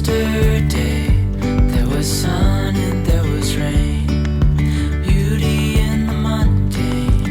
Yesterday there was sun and there was rain, beauty in the mundane.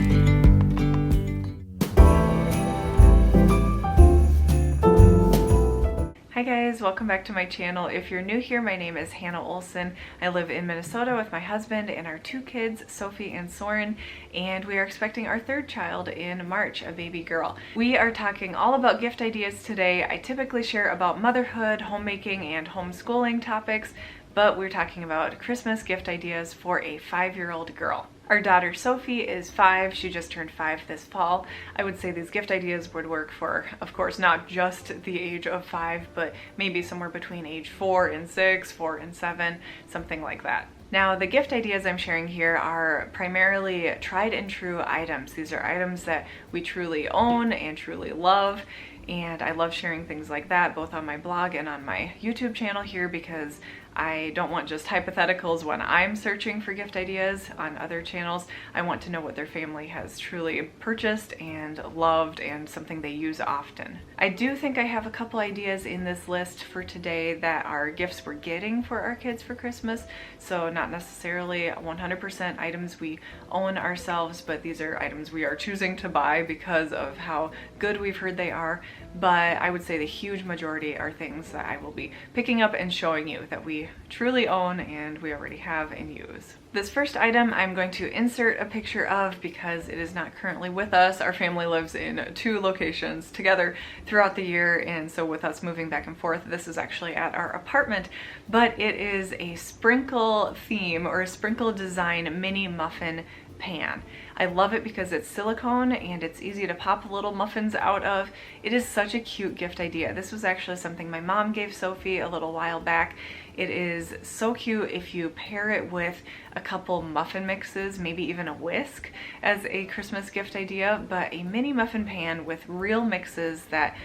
Hi guys, welcome back to my channel. If you're new here, my name is Hannah Olson. I live in Minnesota with my husband and our two kids, Sophie and Soren, and we are expecting our third child in March, a baby girl. We are talking all about gift ideas today. I typically share about motherhood, homemaking, and homeschooling topics, but we're talking about Christmas gift ideas for a 5-year-old girl. Our daughter Sophie is 5. She just turned 5 this fall. I would say these gift ideas would work for, of course, not just the age of 5, but maybe somewhere between age 4 and 6, 4 and 7, something like that. Now, the gift ideas I'm sharing here are primarily tried and true items. These are items that we truly own and truly love, and I love sharing things like that both on my blog and on my YouTube channel here because I don't want just hypotheticals when I'm searching for gift ideas on other channels. I want to know what their family has truly purchased and loved and something they use often. I do think I have a couple ideas in this list for today that are gifts we're getting for our kids for Christmas. So not necessarily 100% items we own ourselves, but these are items we are choosing to buy because of how good we've heard they are. But I would say the huge majority are things that I will be picking up and showing you that we truly own and we already have and use. This first item I'm going to insert a picture of because it is not currently with us. Our family lives in 2 locations together throughout the year, and so with us moving back and forth, this is actually at our apartment, but it is a sprinkle theme or a sprinkle design mini muffin pan. I love it because it's silicone and it's easy to pop little muffins out of. It is such a cute gift idea. This was actually something my mom gave Sophie a little while back. It is so cute if you pair it with a couple muffin mixes, maybe even a whisk as a Christmas gift idea, but a mini muffin pan with real mixes that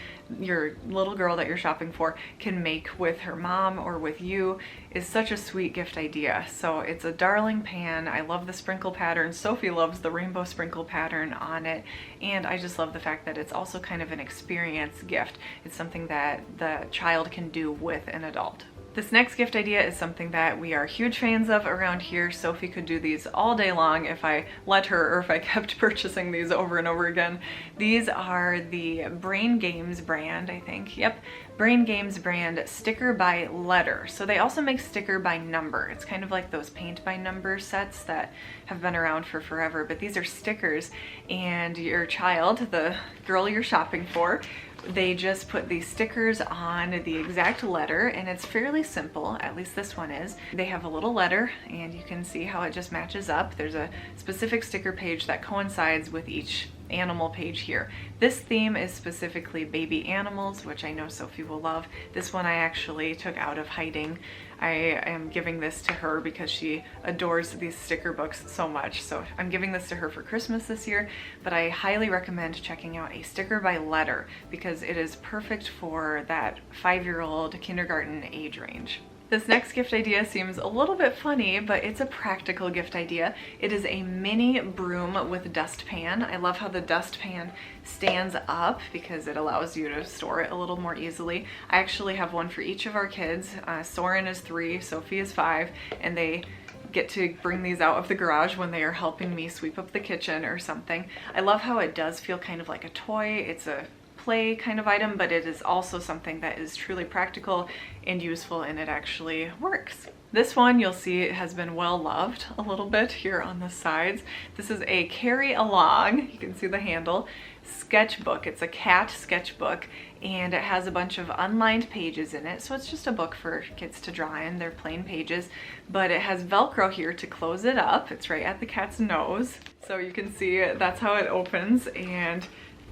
your little girl that you're shopping for can make with her mom or with you is such a sweet gift idea. So it's a darling pan. I love the sprinkle pattern. Sophie loves the rainbow sprinkle pattern on it, and I just love the fact that it's also kind of an experience gift. It's something that the child can do with an adult. This next gift idea is something that we are huge fans of around here. Sophie could do these all day long if I let her or if I kept purchasing these over and over again. These are the Brain Games brand, I think. Yep, Brain Games brand sticker by letter. So they also make sticker by number. It's kind of like those paint by number sets that have been around for forever, but these are stickers, and your child, the girl you're shopping for, they just put these stickers on the exact letter, and it's fairly simple, at least this one is. They have a little letter and you can see how it just matches up. There's a specific sticker page that coincides with each animal page here. This theme is specifically baby animals, which I know Sophie will love. This one I actually took out of hiding. I am giving this to her because she adores these sticker books so much. So I'm giving this to her for Christmas this year, but I highly recommend checking out a sticker by letter because it is perfect for that 5-year-old kindergarten age range. This next gift idea seems a little bit funny, but it's a practical gift idea. It is a mini broom with dustpan. I love how the dustpan stands up because it allows you to store it a little more easily. I actually have one for each of our kids. Soren is 3, Sophie is 5, and they get to bring these out of the garage when they are helping me sweep up the kitchen or something. I love how it does feel kind of like a toy. It's a play kind of item, but it is also something that is truly practical and useful, and it actually works. This one you'll see it has been well loved a little bit here on the sides. This is a carry along, you can see the handle, sketchbook. It's a cat sketchbook, and it has a bunch of unlined pages in it, so it's just a book for kids to draw in. They're plain pages, but it has Velcro here to close it up. It's right at the cat's nose, so you can see that's how it opens. And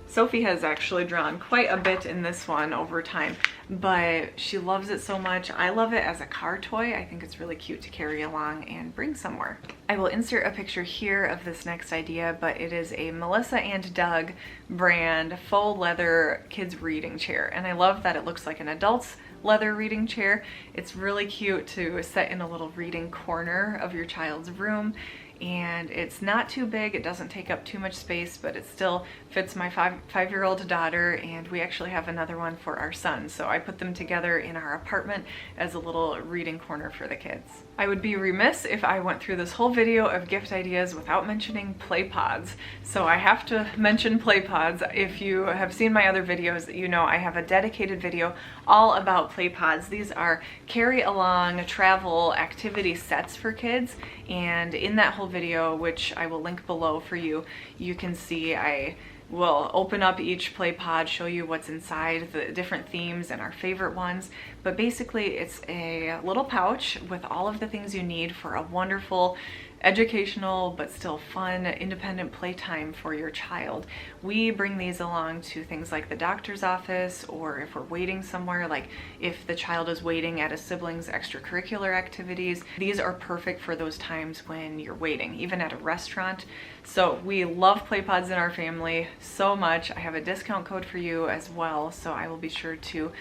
Sophie has actually drawn quite a bit in this one over time, but she loves it so much. I love it as a car toy. I think it's really cute to carry along and bring somewhere. I will insert a picture here of this next idea, but it is a Melissa and Doug brand faux leather kids reading chair, and I love that it looks like an adult's leather reading chair. It's really cute to set in a little reading corner of your child's room, and it's not too big. It doesn't take up too much space, but it still fits my five-year-old daughter, and we actually have another one for our son. So I put them together in our apartment as a little reading corner for the kids. I would be remiss if I went through this whole video of gift ideas without mentioning play pods. So I have to mention play pods. If you have seen my other videos, you know I have a dedicated video all about play pods. These are carry along travel activity sets for kids, and in that whole video, which I will link below for you, you can see I will open up each play pod, show you what's inside, the different themes and our favorite ones. But basically it's a little pouch with all of the things you need for a wonderful, educational but still fun independent playtime for your child. We bring these along to things like the doctor's office, or if we're waiting somewhere, like if the child is waiting at a sibling's extracurricular activities. These are perfect for those times when you're waiting, even at a restaurant. So we love play pods in our family so much. I have a discount code for you as well, so I will be sure to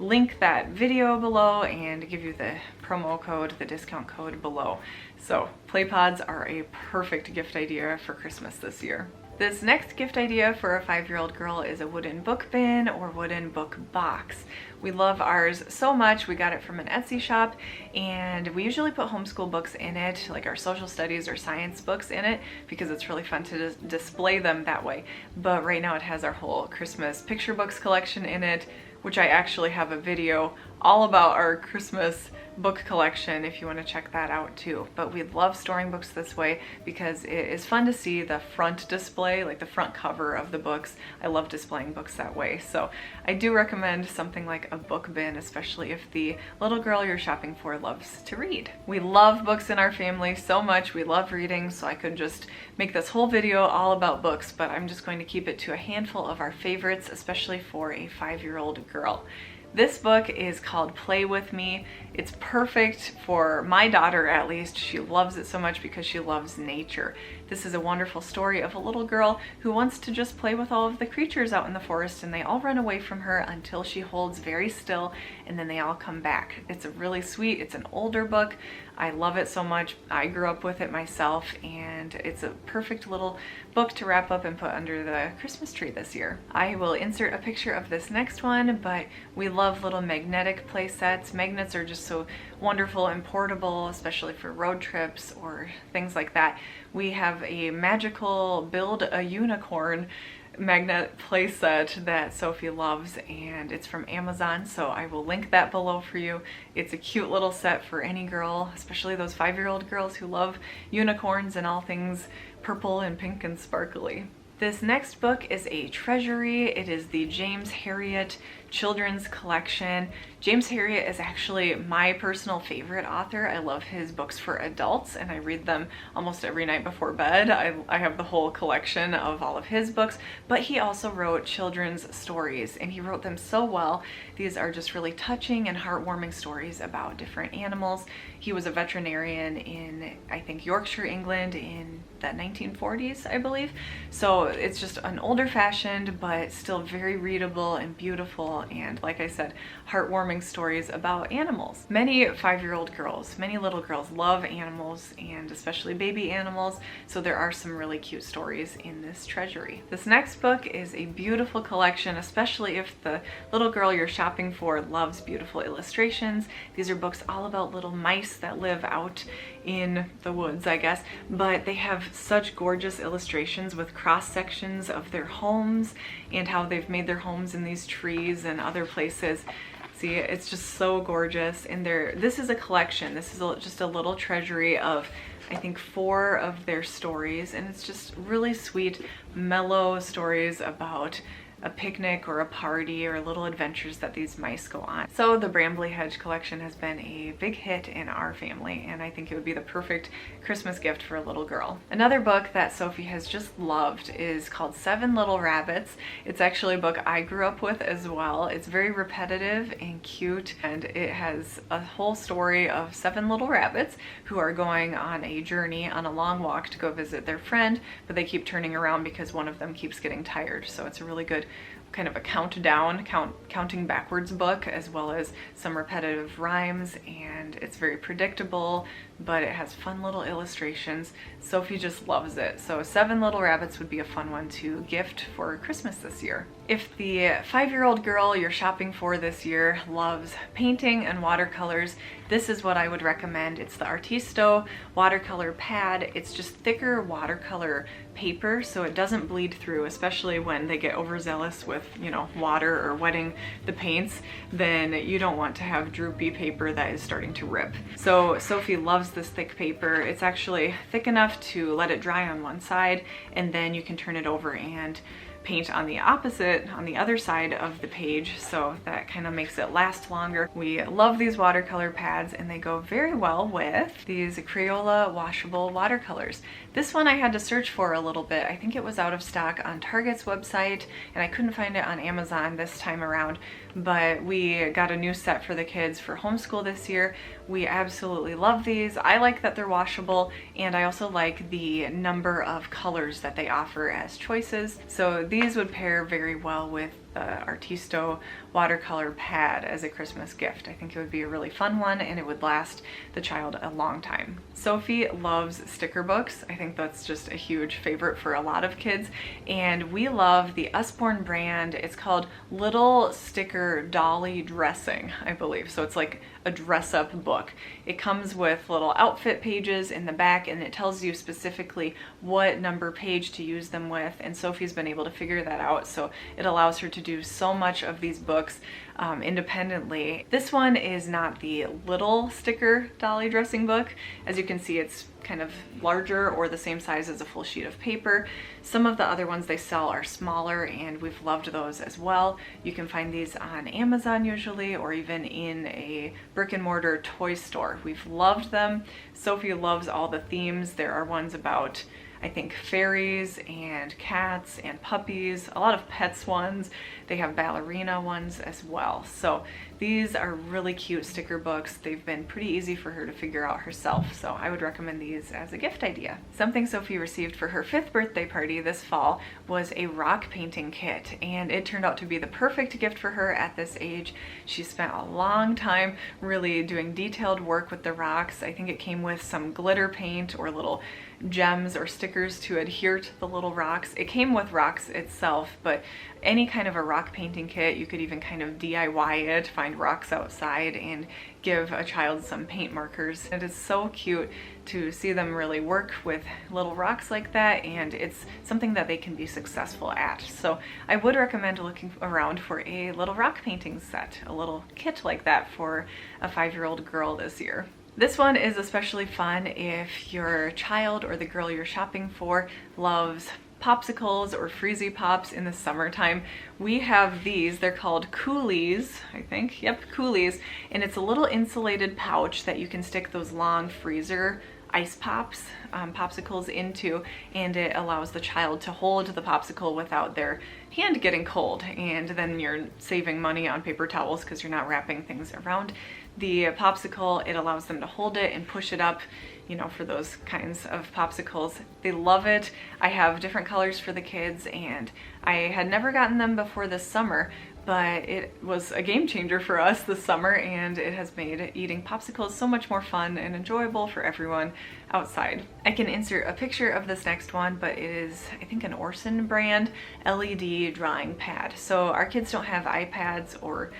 link that video below and give you the promo code, the discount code below. So play pods are a perfect gift idea for Christmas this year. This next gift idea for a 5-year-old girl is a wooden book bin or wooden book box. We love ours so much. We got it from an Etsy shop, and we usually put homeschool books in it, like our social studies or science books in it, because it's really fun to display them that way. But right now it has our whole Christmas picture books collection in it, which I actually have a video all about our Christmas book collection if you want to check that out too. But we love storing books this way because it is fun to see the front display, like the front cover of the books. I love displaying books that way. So I do recommend something like a book bin, especially if the little girl you're shopping for loves to read. We love books in our family so much. We love reading, so I could just make this whole video all about books, but I'm just going to keep it to a handful of our favorites, especially for a 5-year-old girl. This book is called Play With Me. It's perfect for my daughter, at least. She loves it so much because she loves nature. This is a wonderful story of a little girl who wants to just play with all of the creatures out in the forest, and they all run away from her until she holds very still, and then they all come back. It's a really sweet, it's an older book. I love it so much. I grew up with it myself, and it's a perfect little book to wrap up and put under the Christmas tree this year. I will insert a picture of this next one, but we love little magnetic play sets. Magnets are just so wonderful and portable, especially for road trips or things like that. We have a magical build a unicorn magnet play set that Sophie loves, and it's from Amazon, so I will link that below for you. It's a cute little set for any girl, especially those 5-year-old girls who love unicorns and all things purple and pink and sparkly. This next book is a treasury. It is the James Herriot Children's Collection. James Herriot is actually my personal favorite author. I love his books for adults, and I read them almost every night before bed. I have the whole collection of all of his books, but he also wrote children's stories, and he wrote them so well. These are just really touching and heartwarming stories about different animals. He was a veterinarian in, I think, Yorkshire, England in the 1940s, I believe. So it's just an older fashioned, but still very readable and beautiful, and like I said, heartwarming stories about animals. Many 5-year-old girls, many little girls love animals, and especially baby animals, so there are some really cute stories in this treasury. This next book is a beautiful collection, especially if the little girl you're shopping for loves beautiful illustrations. These are books all about little mice that live out in the woods, I guess, but they have such gorgeous illustrations with cross sections of their homes and how they've made their homes in these trees and other places. See, it's just so gorgeous. And this is a collection. This is just a little treasury of, I think, 4 of their stories, and it's just really sweet, mellow stories about a picnic or a party or little adventures that these mice go on. So the Brambley Hedge collection has been a big hit in our family, and I think it would be the perfect Christmas gift for a little girl. Another book that Sophie has just loved is called 7 Little Rabbits. It's actually a book I grew up with as well. It's very repetitive and cute, and it has a whole story of 7 little rabbits who are going on a journey, on a long walk to go visit their friend, but they keep turning around because one of them keeps getting tired. So it's a really good kind of a counting backwards book, as well as some repetitive rhymes, and it's very predictable, but it has fun little illustrations. Sophie just loves it. So 7 Little Rabbits would be a fun one to gift for Christmas this year. If the 5-year-old girl you're shopping for this year loves painting and watercolors, this is what I would recommend. It's the Artisto watercolor pad. It's just thicker watercolor paper, so it doesn't bleed through, especially when they get overzealous with, you know, water or wetting the paints. Then you don't want to have droopy paper that is starting to rip. So Sophie loves this thick paper. It's actually thick enough to let it dry on one side, and then you can turn it over and paint on the opposite, on the other side of the page, so that kind of makes it last longer. We love these watercolor pads, and they go very well with these Crayola washable watercolors. This one I had to search for a little bit. I think it was out of stock on Target's website, and I couldn't find it on Amazon this time around, but we got a new set for the kids for homeschool this year. We absolutely love these. I like that they're washable, and I also like the number of colors that they offer as choices. So these would pair very well with the Artisto watercolor pad as a Christmas gift. I think it would be a really fun one, and it would last the child a long time. Sophie loves sticker books. I think that's just a huge favorite for a lot of kids, and we love the Usborne brand. It's called Little Sticker Dolly Dressing, I believe. So it's like a dress-up book. It comes with little outfit pages in the back, and it tells you specifically what number page to use them with, and Sophie's been able to figure that out, so it allows her to do so much of these books independently. This one is not the little sticker dolly dressing book. As you can see, it's kind of larger or the same size as a full sheet of paper. Some of the other ones they sell are smaller, and we've loved those as well. You can find these on Amazon usually, or even in a brick and mortar toy store. We've loved them. Sophie loves all the themes. There are ones about, I think, fairies and cats and puppies, a lot of pets ones. They have ballerina ones as well. So these are really cute sticker books. They've been pretty easy for her to figure out herself, so I would recommend these as a gift idea. Something Sophie received for her 5th birthday party this fall was a rock painting kit, and it turned out to be the perfect gift for her at this age. She spent a long time really doing detailed work with the rocks. I think it came with some glitter paint or little gems or stickers to adhere to the little rocks. It came with rocks itself, but any kind of a rock painting kit, you could even kind of DIY it, find rocks outside and give a child some paint markers. It is so cute to see them really work with little rocks like that, and it's something that they can be successful at. So I would recommend looking around for a little rock painting set, a little kit like that for a 5-year-old girl this year. This one is especially fun if your child or the girl you're shopping for loves popsicles or freezy pops in the summertime. We have these, they're called Coolies, I think. Yep, Coolies. And it's a little insulated pouch that you can stick those long freezer ice pops, popsicles into, and it allows the child to hold the popsicle without their hand getting cold, and then you're saving money on paper towels because you're not wrapping things around the popsicle. It allows them to hold it and push it up, you know, for those kinds of popsicles. They love it. I have different colors for the kids, and I had never gotten them before this summer, but it was a game changer for us this summer, and it has made eating popsicles so much more fun and enjoyable for everyone outside. I can insert a picture of this next one, but it is, I think, an Orson brand LED drawing pad. So our kids don't have iPads or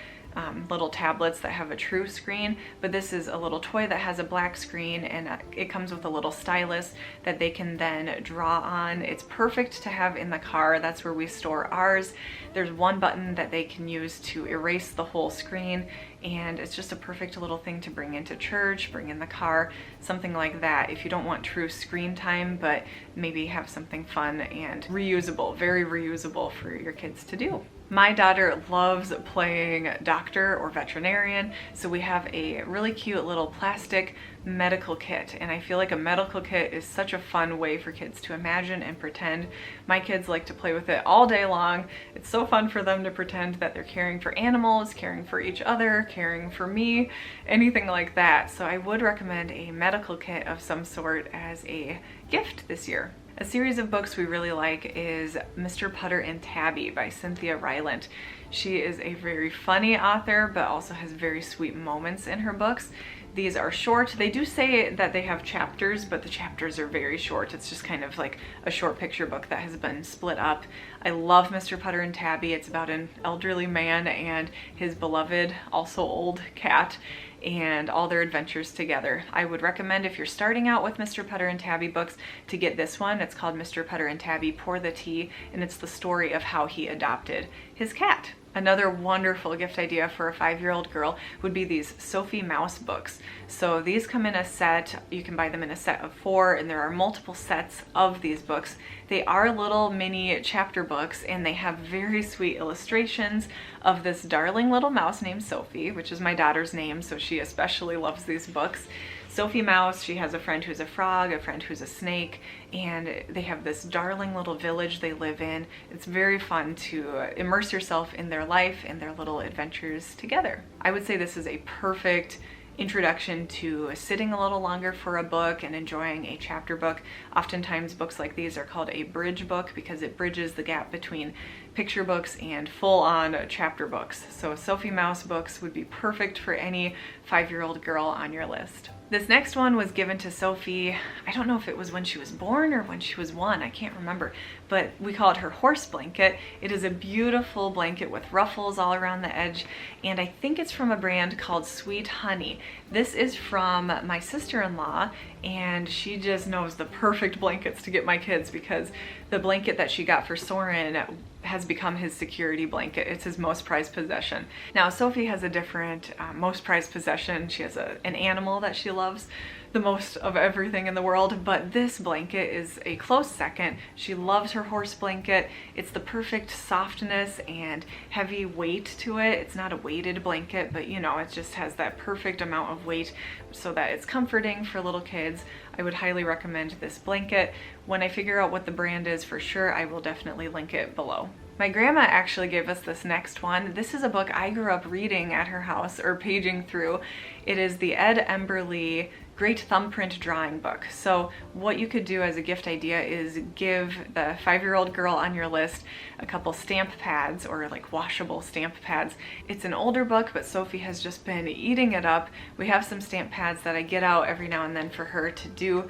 little tablets that have a true screen, but this is a little toy that has a black screen, and it comes with a little stylus that they can then draw on. It's perfect to have in the car. That's where we store ours. There's one button that they can use to erase the whole screen, and it's just a perfect little thing to bring into church, bring in the car, something like that if you don't want true screen time, but maybe have something fun and reusable, very reusable for your kids to do. My daughter loves playing doctor or veterinarian, so we have a really cute little plastic medical kit, and I feel like a medical kit is such a fun way for kids to imagine and pretend. My kids like to play with it all day long. It's so fun for them to pretend that they're caring for animals, caring for each other, caring for me, anything like that. So I would recommend a medical kit of some sort as a gift this year. A series of books we really like is Mr. Putter and Tabby by Cynthia Rylant. She is a very funny author, but also has very sweet moments in her books. These are short. They do say that they have chapters, but the chapters are very short. It's just kind of like a short picture book that has been split up. I love Mr. Putter and Tabby. It's about an elderly man and his beloved, also old cat, and all their adventures together. I would recommend, if you're starting out with Mr. Putter and Tabby books, to get this one. It's called Mr. Putter and Tabby Pour the Tea, and it's the story of how he adopted his cat. Another wonderful gift idea for a 5-year-old girl would be these Sophie Mouse books. So these come in a set. You can buy them in a set of 4, and there are multiple sets of these books. They are little mini chapter books, and they have very sweet illustrations of this darling little mouse named Sophie, which is my daughter's name, so she especially loves these books. Sophie Mouse, she has a friend who's a frog, a friend who's a snake, and they have this darling little village they live in. It's very fun to immerse yourself in their life and their little adventures together. I would say this is a perfect introduction to sitting a little longer for a book and enjoying a chapter book. Oftentimes books like these are called a bridge book because it bridges the gap between picture books and full-on chapter books. So Sophie Mouse books would be perfect for any 5-year-old girl on your list. This next one was given to Sophie, I don't know if it was when she was born or when she was 1, I can't remember, but we call it her horse blanket. It is a beautiful blanket with ruffles all around the edge, and I think it's from a brand called Sweet Honey. This is from my sister-in-law, and she just knows the perfect blankets to get my kids, because the blanket that she got for Soren has become his security blanket. It's his most prized possession. Now Sophie has a different most prized possession. She has an animal that she loves the most of everything in the world, but this blanket is a close second. She loves her horse blanket. It's the perfect softness and heavy weight to it. It's not a weighted blanket, but you know, it just has that perfect amount of weight so that it's comforting for little kids. I would highly recommend this blanket. When I figure out what the brand is for sure, I will definitely link it below. My grandma actually gave us this next one. This is a book I grew up reading at her house, or paging through. It is the Ed Emberley Great Thumbprint Drawing Book. So what you could do as a gift idea is give the 5-year-old girl on your list a couple stamp pads, or like washable stamp pads. It's an older book, but Sophie has just been eating it up. We have some stamp pads that I get out every now and then for her to do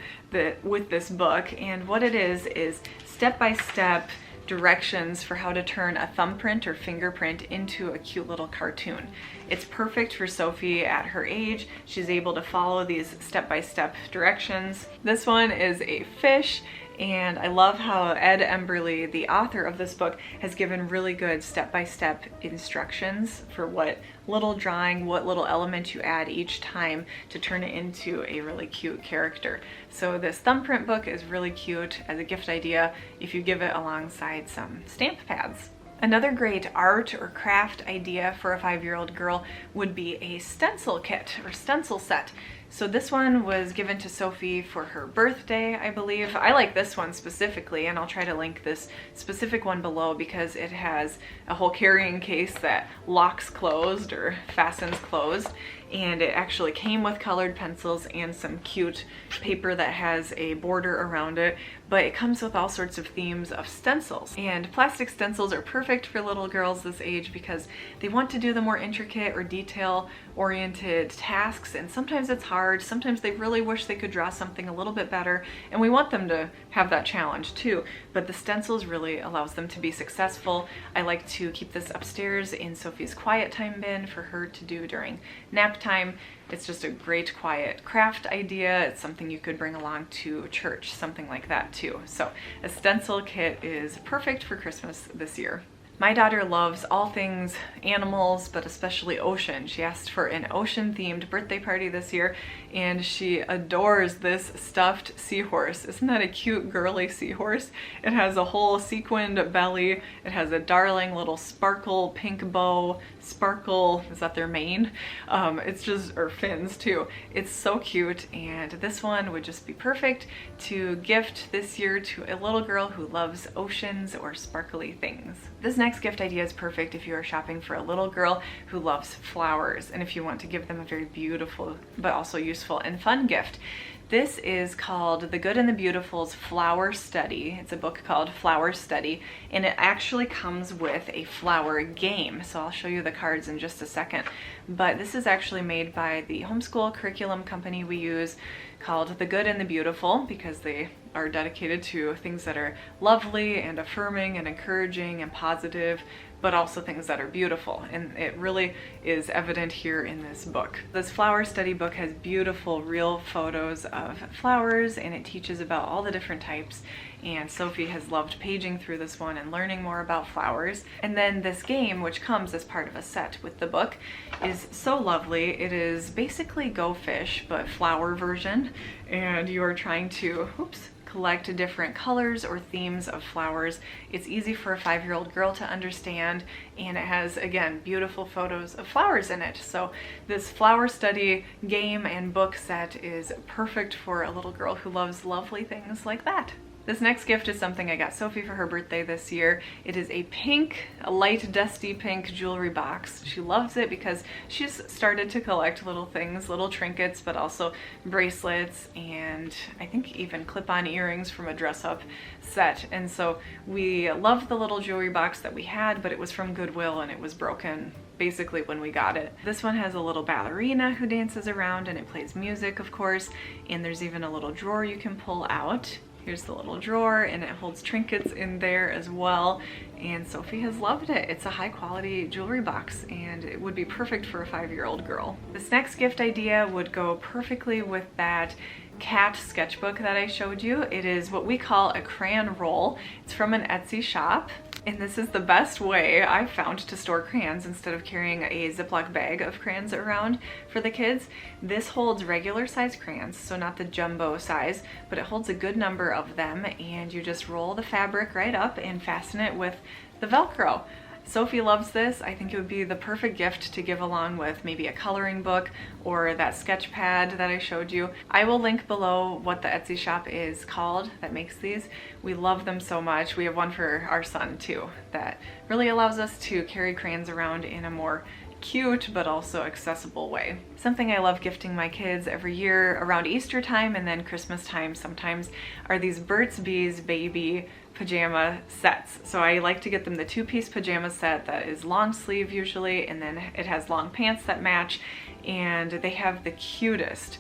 with this book, and what it is step-by-step directions for how to turn a thumbprint or fingerprint into a cute little cartoon. It's perfect for Sophie at her age. She's able to follow these step-by-step directions. This one is a fish, and I love how Ed Emberley, the author of this book, has given really good step-by-step instructions for what little drawing, what little element you add each time to turn it into a really cute character. So this thumbprint book is really cute as a gift idea if you give it alongside some stamp pads. Another great art or craft idea for a 5-year-old girl would be a stencil kit or stencil set. So this one was given to Sophie for her birthday, I believe. I like this one specifically, and I'll try to link this specific one below because it has a whole carrying case that locks closed or fastens closed, and it actually came with colored pencils and some cute paper that has a border around it, but it comes with all sorts of themes of stencils. And plastic stencils are perfect for little girls this age because they want to do the more intricate or detail-oriented tasks, and sometimes it's hard. Sometimes they really wish they could draw something a little bit better, and we want them to have that challenge too, but the stencils really allows them to be successful. I like to keep this upstairs in Sophie's quiet time bin for her to do during nap time. It's just a great quiet craft idea. It's something you could bring along to church, something like that too. So a stencil kit is perfect for Christmas this year. My daughter loves all things animals, but especially ocean. She asked for an ocean-themed birthday party this year, and she adores this stuffed seahorse. Isn't that a cute, girly seahorse? It has a whole sequined belly. It has a darling little sparkle pink bow. Sparkle, is that their mane? It's just, or fins too. It's so cute, and this one would just be perfect to gift this year to a little girl who loves oceans or sparkly things. This next gift idea is perfect if you are shopping for a little girl who loves flowers, and if you want to give them a very beautiful but also useful and fun gift. This is called The Good and the Beautiful's Flower Study. It's a book called Flower Study, and it actually comes with a flower game. So I'll show you the cards in just a second. But this is actually made by the homeschool curriculum company we use, called The Good and the Beautiful, because they are dedicated to things that are lovely and affirming and encouraging and positive, but also things that are beautiful. And it really is evident here in this book. This flower study book has beautiful real photos of flowers, and it teaches about all the different types. And Sophie has loved paging through this one and learning more about flowers. And then this game, which comes as part of a set with the book, is so lovely. It is basically Go Fish, but flower version. And you are trying to, collect different colors or themes of flowers. It's easy for a 5-year-old girl to understand, and it has, again, beautiful photos of flowers in it. So this flower study game and book set is perfect for a little girl who loves lovely things like that. This next gift is something I got Sophie for her birthday this year. It is a light dusty pink jewelry box. She loves it because she's started to collect little things, little trinkets, but also bracelets and I think even clip-on earrings from a dress-up set. And so we loved the little jewelry box that we had, but it was from Goodwill and it was broken basically when we got it. This one has a little ballerina who dances around and it plays music, of course, and there's even a little drawer you can pull out. Here's the little drawer, and it holds trinkets in there as well, and Sophie has loved it. It's a high quality jewelry box, and it would be perfect for a 5-year-old girl. This next gift idea would go perfectly with that cat sketchbook that I showed you. It is what we call a crayon roll. It's from an Etsy shop. And this is the best way I've found to store crayons instead of carrying a Ziploc bag of crayons around for the kids. This holds regular size crayons, so not the jumbo size, but it holds a good number of them, and you just roll the fabric right up and fasten it with the Velcro. Sophie loves this. I think it would be the perfect gift to give along with maybe a coloring book or that sketch pad that I showed you. I will link below what the Etsy shop is called that makes these. We love them so much. We have one for our son too that really allows us to carry crayons around in a more cute but also accessible way. Something I love gifting my kids every year around Easter time and then Christmas time sometimes are these Burt's Bees baby pajama sets. So I like to get them the 2-piece pajama set that is long sleeve usually, and then it has long pants that match, and they have the cutest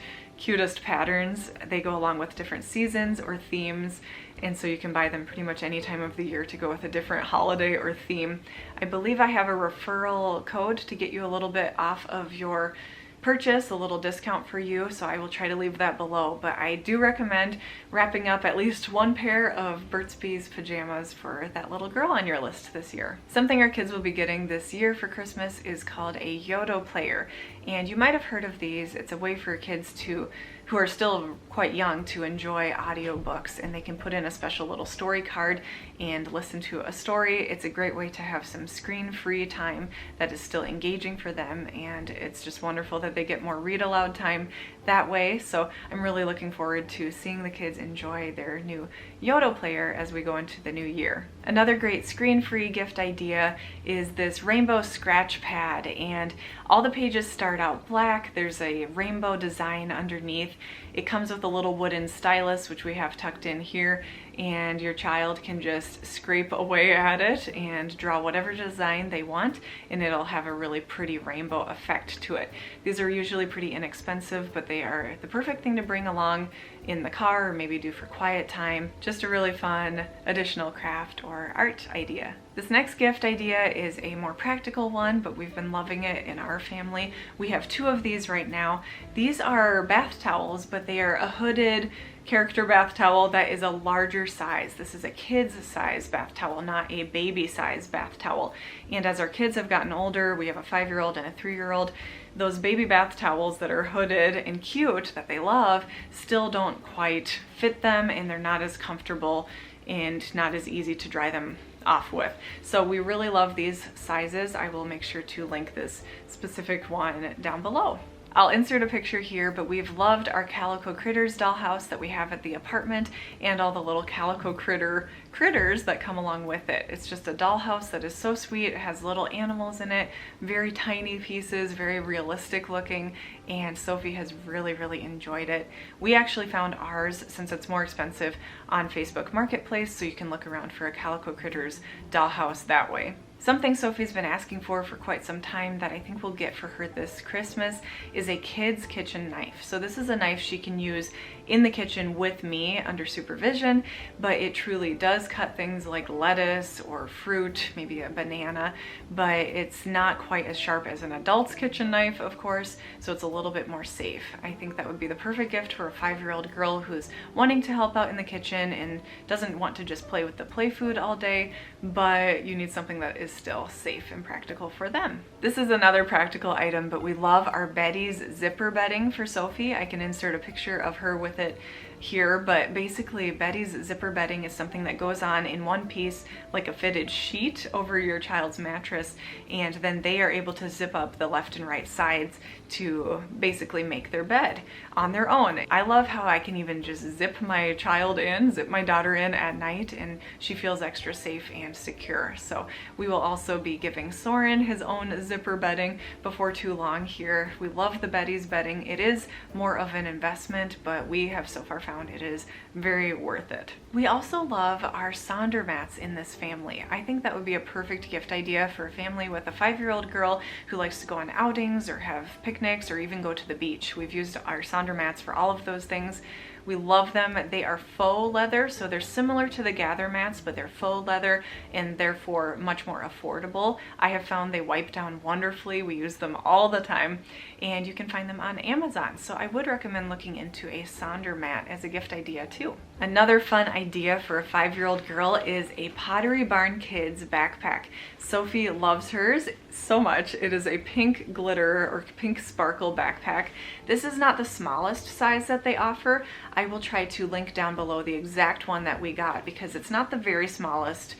patterns. They go along with different seasons or themes, and so you can buy them pretty much any time of the year to go with a different holiday or theme. I believe I have a referral code to get you a little bit off of your purchase, a little discount for you, so I will try to leave that below. But I do recommend wrapping up at least one pair of Burt's Bees pajamas for that little girl on your list this year. Something our kids will be getting this year for Christmas is called a Yodo player, and you might have heard of these. It's a way for kids who are still quite young to enjoy audiobooks, and they can put in a special little story card and listen to a story. It's a great way to have some screen-free time that is still engaging for them, and it's just wonderful that they get more read aloud time that way. So I'm really looking forward to seeing the kids enjoy their new Yodo player as we go into the new year. Another great screen-free gift idea is this rainbow scratch pad, and all the pages start out black. There's a rainbow design underneath. It comes with a little wooden stylus, which we have tucked in here, and your child can just scrape away at it and draw whatever design they want, and it'll have a really pretty rainbow effect to it. These are usually pretty inexpensive, but they are the perfect thing to bring along in the car or maybe do for quiet time. Just a really fun additional craft or art idea. This next gift idea is a more practical one, but we've been loving it in our family. We have 2 of these right now. These are bath towels, but they are a hooded character bath towel that is a larger size. This is a kid's size bath towel, not a baby size bath towel. And as our kids have gotten older, we have a 5-year-old and a 3-year-old, those baby bath towels that are hooded and cute that they love still don't quite fit them, and they're not as comfortable and not as easy to dry them off with. So we really love these sizes. I will make sure to link this specific one down below. I'll insert a picture here, but we've loved our Calico Critters dollhouse that we have at the apartment and all the little calico critters that come along with it. It's just a dollhouse that is so sweet. It has little animals in it, very tiny pieces, very realistic looking, and Sophie has really enjoyed it. We actually found ours, since it's more expensive, on Facebook Marketplace, so you can look around for a Calico Critters dollhouse that way. Something Sophie's been asking for quite some time that I think we'll get for her this Christmas is a kid's kitchen knife. So this is a knife she can use in the kitchen with me under supervision, but it truly does cut things like lettuce or fruit, maybe a banana, but it's not quite as sharp as an adult's kitchen knife, of course, so it's a little bit more safe. I think that would be the perfect gift for a 5-year-old girl who's wanting to help out in the kitchen and doesn't want to just play with the play food all day, but you need something that is still safe and practical for them. This is another practical item, but we love our Betty's zipper bedding for Sophie. I can insert a picture of her with it here, but basically Betty's zipper bedding is something that goes on in one piece like a fitted sheet over your child's mattress, and then they are able to zip up the left and right sides to basically make their bed on their own. I love how I can even just zip my daughter in at night, and she feels extra safe and secure. So we will also be giving Soren his own zipper bedding before too long here. We love the Betty's bedding. It is more of an investment, but we have so far found it is very worth it. We also love our Sonder mats in this family. I think that would be a perfect gift idea for a family with a 5-year-old girl who likes to go on outings or have picnics or even go to the beach. We've used our Sonder mats for all of those things. We love them. They are faux leather, so they're similar to the Gather mats, but they're faux leather and therefore much more affordable. I have found they wipe down wonderfully. We use them all the time, and you can find them on Amazon. So I would recommend looking into a Sonder mat as a gift idea too. Another fun idea for a 5-year-old girl is a Pottery Barn Kids backpack. Sophie loves hers so much. It is a pink glitter or pink sparkle backpack. This is not the smallest size that they offer. I will try to link down below the exact one that we got because it's not the very smallest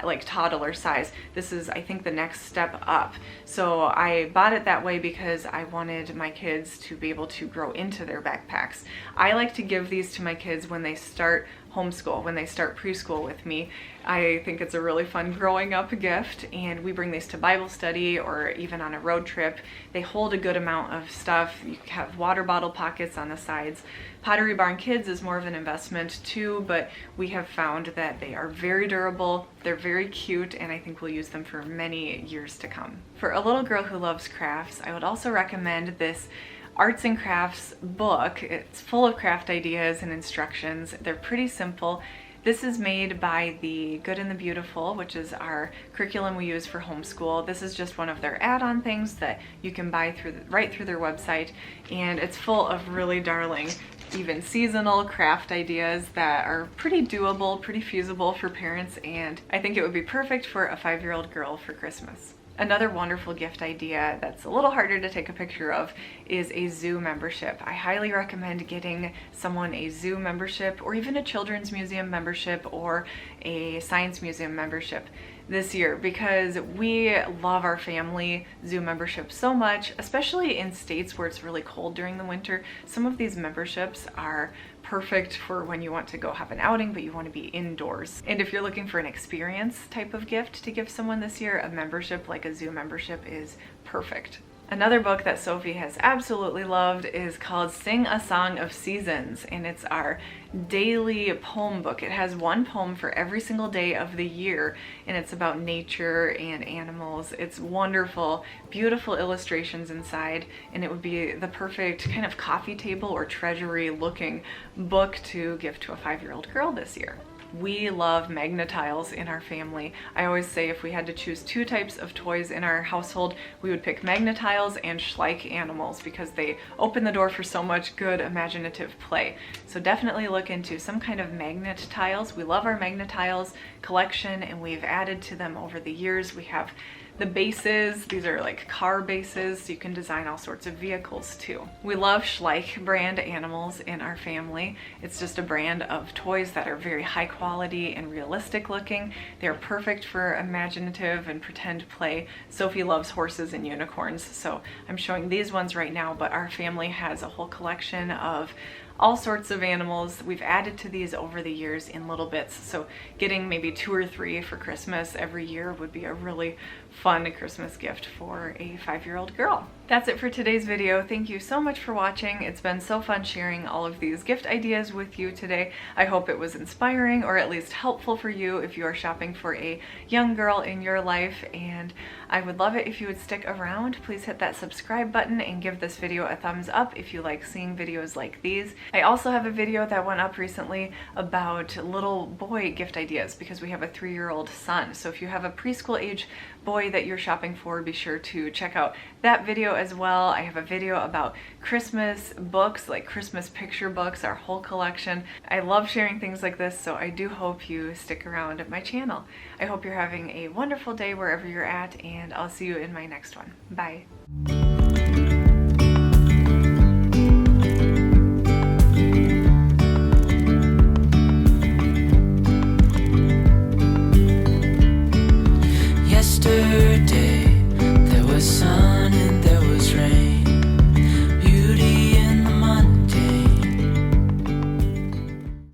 like toddler size. This is, I think, the next step up. So I bought it that way because I wanted my kids to be able to grow into their backpacks. I like to give these to my kids when they start homeschool, when they start preschool with me. I think it's a really fun growing up gift, and we bring these to Bible study or even on a road trip. They hold a good amount of stuff. You have water bottle pockets on the sides. Pottery Barn Kids is more of an investment too, but we have found that they are very durable, they're very cute, and I think we'll use them for many years to come. For a little girl who loves crafts, I would also recommend this arts and crafts book. It's full of craft ideas and instructions. They're pretty simple. This is made by the Good and the Beautiful, which is our curriculum we use for homeschool. This is just one of their add-on things that you can buy right through their website, and it's full of really darling, even seasonal craft ideas that are pretty doable, pretty feasible for parents, and I think it would be perfect for a 5-year-old girl for Christmas. Another wonderful gift idea that's a little harder to take a picture of is a zoo membership. I highly recommend getting someone a zoo membership or even a children's museum membership or a science museum membership this year because we love our family zoo membership so much, especially in states where it's really cold during the winter. Some of these memberships are perfect for when you want to go have an outing but you want to be indoors. And if you're looking for an experience type of gift to give someone this year, a membership like a zoo membership is perfect. Another book that Sophie has absolutely loved is called Sing a Song of Seasons, and it's our daily poem book. It has one poem for every single day of the year, and it's about nature and animals. It's wonderful, beautiful illustrations inside, and it would be the perfect kind of coffee table or treasury looking book to give to a 5-year-old girl this year. We love Magnetiles in our family. I always say if we had to choose 2 types of toys in our household, we would pick Magnetiles and Schleich animals because they open the door for so much good imaginative play. So definitely look into some kind of magnet tiles. We love our Magnetiles collection, and we've added to them over the years. We have The bases, these are like car bases, so you can design all sorts of vehicles too. We love Schleich brand animals in our family. It's just a brand of toys that are very high quality and realistic looking. They're perfect for imaginative and pretend play. Sophie loves horses and unicorns, so I'm showing these ones right now, but our family has a whole collection of all sorts of animals. We've added to these over the years in little bits, so getting maybe 2 or 3 for Christmas every year would be a really fun Christmas gift for a 5-year-old girl. That's it for today's video. Thank you so much for watching. It's been so fun sharing all of these gift ideas with you today. I hope it was inspiring or at least helpful for you if you are shopping for a young girl in your life, and I would love it if you would stick around. Please hit that subscribe button and give this video a thumbs up if you like seeing videos like these. I also have a video that went up recently about little boy gift ideas because we have a 3-year-old son. So if you have a preschool age boy that you're shopping for, be sure to check out that video as well. I have a video about Christmas books, like Christmas picture books, our whole collection. I love sharing things like this, so I do hope you stick around at my channel. I hope you're having a wonderful day wherever you're at, and I'll see you in my next one. Bye.